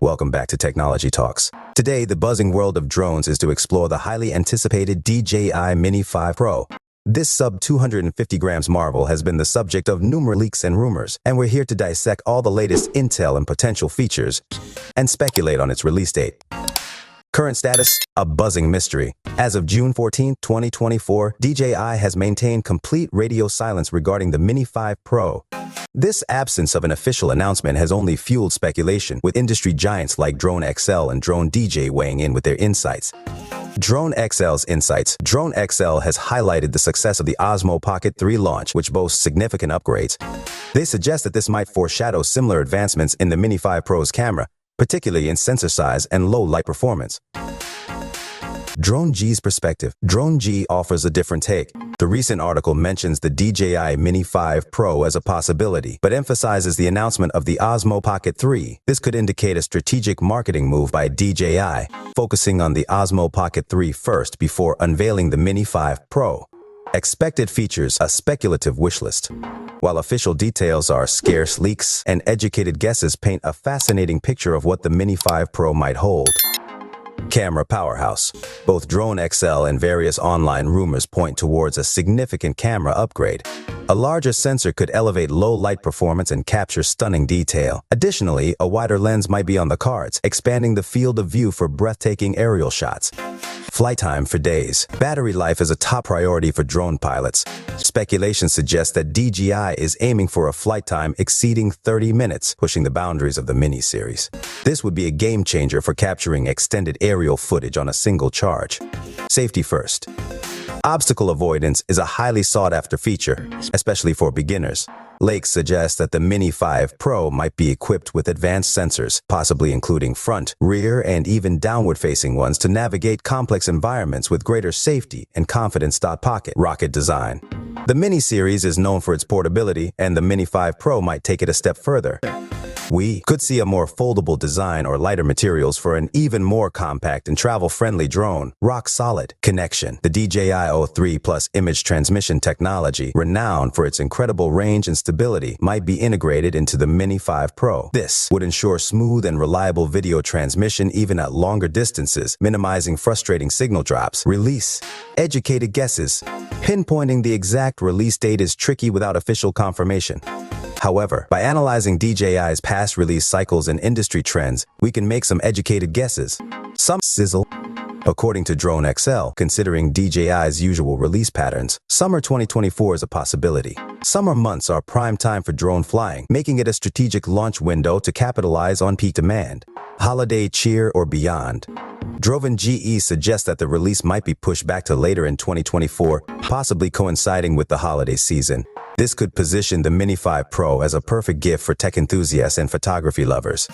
Welcome back to Technology Talks. Today, the buzzing world of drones is to explore the highly anticipated DJI Mini 5 Pro. This sub-250 grams marvel has been the subject of numerous leaks and rumors, and we're here to dissect all the latest intel and potential features and speculate on its release date. Current status, a buzzing mystery. As of June 14, 2024, DJI has maintained complete radio silence regarding the Mini 5 Pro. This absence of an official announcement has only fueled speculation, with industry giants like Drone XL and Drone DJ weighing in with their insights. Drone XL's insights. Drone XL has highlighted the success of the Osmo Pocket 3 launch, which boasts significant upgrades. They suggest that this might foreshadow similar advancements in the Mini 5 Pro's camera, particularly in sensor size and low light performance. Drone G's perspective. Drone G offers a different take. The recent article mentions the DJI Mini 5 Pro as a possibility, but emphasizes the announcement of the Osmo Pocket 3. This could indicate a strategic marketing move by DJI, focusing on the Osmo Pocket 3 first before unveiling the Mini 5 Pro. Expected features, a speculative wishlist. While official details are scarce, leaks and educated guesses paint a fascinating picture of what the Mini 5 Pro might hold. Camera powerhouse. Both Drone XL and various online rumors point towards a significant camera upgrade. A larger sensor could elevate low light performance and capture stunning detail. Additionally, a wider lens might be on the cards, expanding the field of view for breathtaking aerial shots. Flight time for days. Battery life is a top priority for drone pilots. Speculation suggests that DJI is aiming for a flight time exceeding 30 minutes, pushing the boundaries of the Mini series. This would be a game changer for capturing extended aerial footage on a single charge. Safety first. Obstacle avoidance is a highly sought-after feature, especially for beginners. Leaks suggest that the Mini 5 Pro might be equipped with advanced sensors, possibly including front, rear, and even downward-facing ones to navigate complex environments with greater safety and confidence. Pocket rocket design. The Mini series is known for its portability, and the Mini 5 Pro might take it a step further. We could see a more foldable design or lighter materials for an even more compact and travel-friendly drone. Rock solid connection. The DJI O3 Plus image transmission technology, renowned for its incredible range and stability, might be integrated into the Mini 5 Pro. This would ensure smooth and reliable video transmission even at longer distances, minimizing frustrating signal drops. Release. Educated guesses. Pinpointing the exact release date is tricky without official confirmation. However, by analyzing DJI's past release cycles and industry trends, we can make some educated guesses. Some sizzle. According to Drone XL, considering DJI's usual release patterns, summer 2024 is a possibility. Summer months are prime time for drone flying, making it a strategic launch window to capitalize on peak demand. Holiday cheer or beyond. Drone GE suggests that the release might be pushed back to later in 2024, possibly coinciding with the holiday season. This could position the Mini 5 Pro as a perfect gift for tech enthusiasts and photography lovers.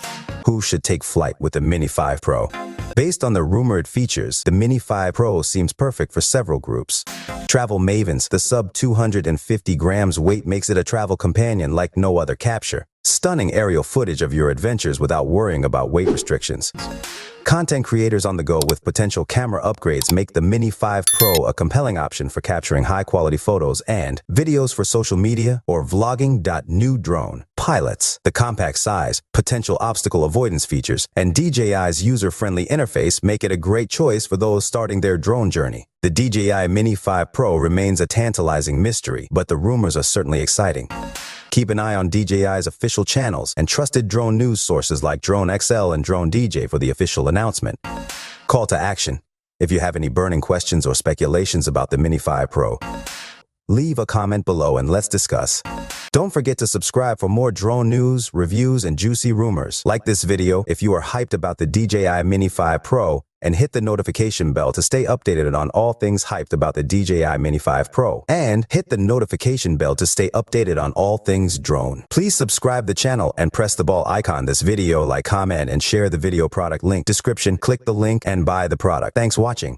Who should take flight with the Mini 5 Pro? Based on the rumored features, the Mini 5 Pro seems perfect for several groups. Travel mavens. The sub-250 grams weight makes it a travel companion like no other. Capture stunning aerial footage of your adventures without worrying about weight restrictions. Content creators on the go with potential camera upgrades make the Mini 5 Pro a compelling option for capturing high-quality photos and videos for social media or vlogging. New drone pilots. The compact size, potential obstacle avoidance features, and DJI's user-friendly interface make it a great choice for those starting their drone journey. The DJI Mini 5 Pro remains a tantalizing mystery, but the rumors are certainly exciting. Keep an eye on DJI's official channels and trusted drone news sources like Drone XL and Drone DJ for the official announcement. Call to action. If you have any burning questions or speculations about the Mini 5 Pro, leave a comment below and let's discuss. Don't forget to subscribe for more drone news, reviews, and juicy rumors. Like this video if you are hyped about the DJI Mini 5 Pro, and hit the notification bell to stay updated on all things hyped about the DJI Mini 5 Pro. And hit the notification bell to stay updated on all things drone. Please subscribe the channel and press the bell icon. This video, like, comment, and share the video product link description. Click the link and buy the product. Thanks for watching.